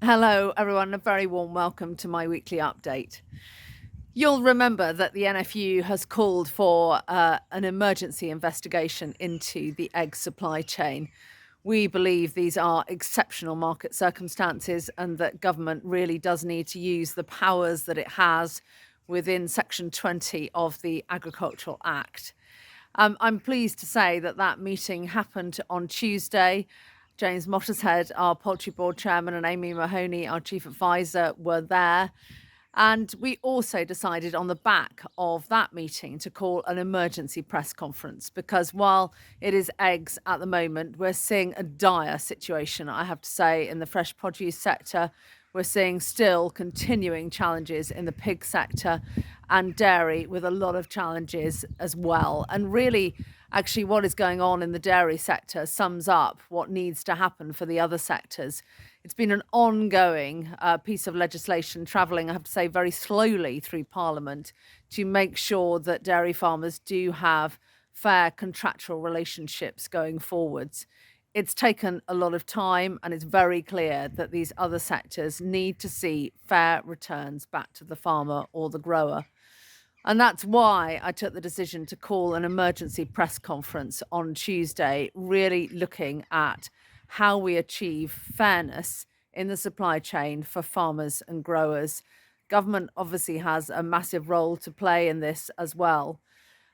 Hello, everyone. A very warm welcome to my weekly update. You'll remember that the NFU has called for an emergency investigation into the egg supply chain. We believe these are exceptional market circumstances and that government really does need to use the powers that it has within Section 20 of the Agricultural Act. I'm pleased to say that that meeting happened on Tuesday. James Mottershead, our poultry board chairman, and Amy Mahoney, our chief advisor, were there. And we also decided on the back of that meeting to call an emergency press conference because while it is eggs at the moment, we're seeing a dire situation, I have to say, in the fresh produce sector. We're seeing still continuing challenges in the pig sector and dairy with a lot of challenges as well. And really, actually, what is going on in the dairy sector sums up what needs to happen for the other sectors. It's been an ongoing piece of legislation travelling, I have to say, very slowly through Parliament to make sure that dairy farmers do have fair contractual relationships going forwards. It's taken a lot of time, and it's very clear that these other sectors need to see fair returns back to the farmer or the grower. And that's why I took the decision to call an emergency press conference on Tuesday, really looking at how we achieve fairness in the supply chain for farmers and growers. Government obviously has a massive role to play in this as well.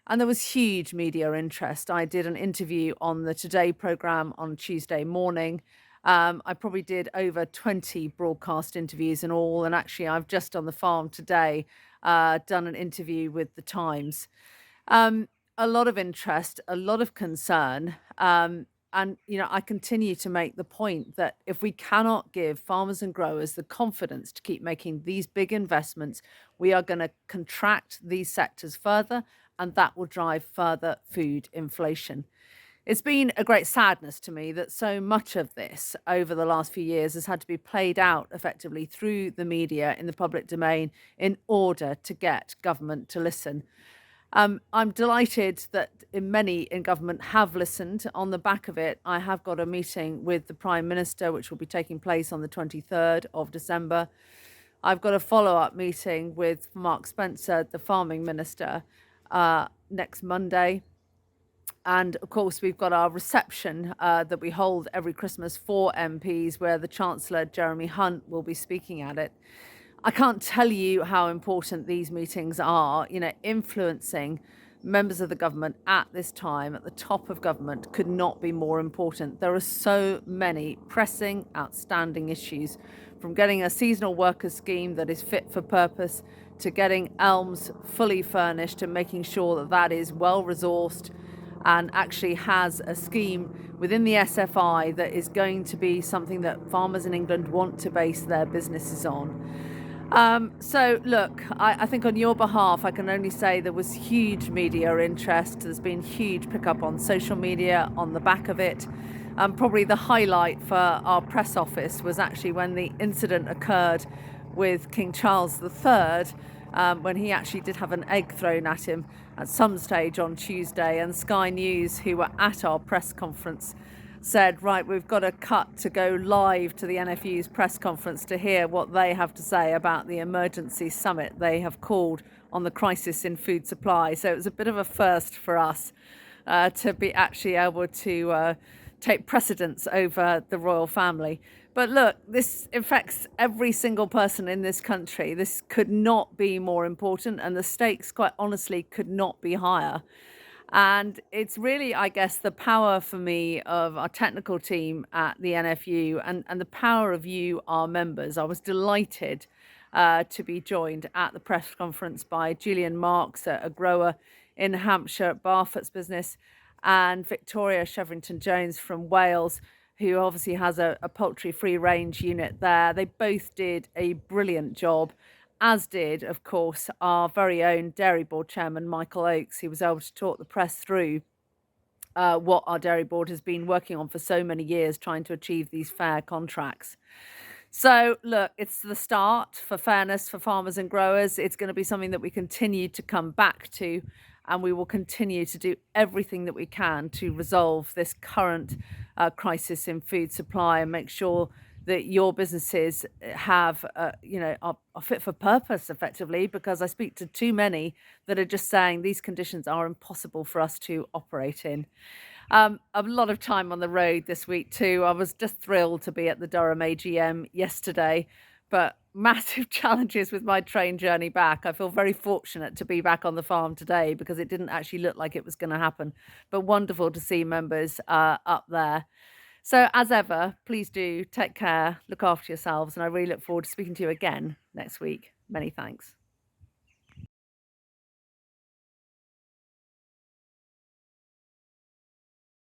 And there was huge media interest. I did an interview on the Today programme on Tuesday morning. I probably did over 20 broadcast interviews in all. And actually, I've just on the farm today done an interview with the Times. A lot of interest, a lot of concern. I continue to make the point that if we cannot give farmers and growers the confidence to keep making these big investments, we are going to contract these sectors further, and that will drive further food inflation. It's been a great sadness to me that so much of this over the last few years has had to be played out effectively through the media in the public domain in order to get government to listen. I'm delighted that many in government have listened. On the back of it, I have got a meeting with the Prime Minister, which will be taking place on the 23rd of December. I've got a follow-up meeting with Mark Spencer, the Farming Minister, next Monday. And of course, we've got our reception that we hold every Christmas for MPs, where the Chancellor, Jeremy Hunt, will be speaking at it. I can't tell you how important these meetings are. Influencing members of the government at this time, at the top of government, could not be more important. There are so many pressing, outstanding issues, from getting a seasonal workers scheme that is fit for purpose to getting Elms fully furnished and making sure that that is well resourced and actually has a scheme within the SFI that is going to be something that farmers in England want to base their businesses on. So look, I think on your behalf, I can only say there was huge media interest. There's been huge pickup on social media on the back of it. Probably the highlight for our press office was actually when the incident occurred with King Charles III, when he actually did have an egg thrown at him at some stage on Tuesday. And Sky News, who were at our press conference, said, right, we've got to cut to go live to the NFU's press conference to hear what they have to say about the emergency summit they have called on the crisis in food supply. So it was a bit of a first for us to be actually able to take precedence over the royal family. But look, this affects every single person in this country. This could not be more important, and the stakes, quite honestly, could not be higher. And it's really, I guess, the power for me of our technical team at the NFU and the power of you, our members. I was delighted to be joined at the press conference by Julian Marks, a grower in Hampshire, Barfoot's business, and Victoria Chevrington-Jones from Wales, who obviously has a poultry free range unit there. They both did a brilliant job, as did, of course, our very own Dairy Board Chairman, Michael Oakes, who was able to talk the press through what our Dairy Board has been working on for so many years, trying to achieve these fair contracts. So, look, it's the start for fairness for farmers and growers. It's going to be something that we continue to come back to, and we will continue to do everything that we can to resolve this current crisis in food supply and make sure that your businesses have, are fit for purpose effectively, because I speak to too many that are just saying these conditions are impossible for us to operate in. A lot of time on the road this week too. I was just thrilled to be at the Durham AGM yesterday, but massive challenges with my train journey back. I feel very fortunate to be back on the farm today because it didn't actually look like it was going to happen, but wonderful to see members up there. So as ever, please do take care, look after yourselves, and I really look forward to speaking to you again next week. Many thanks.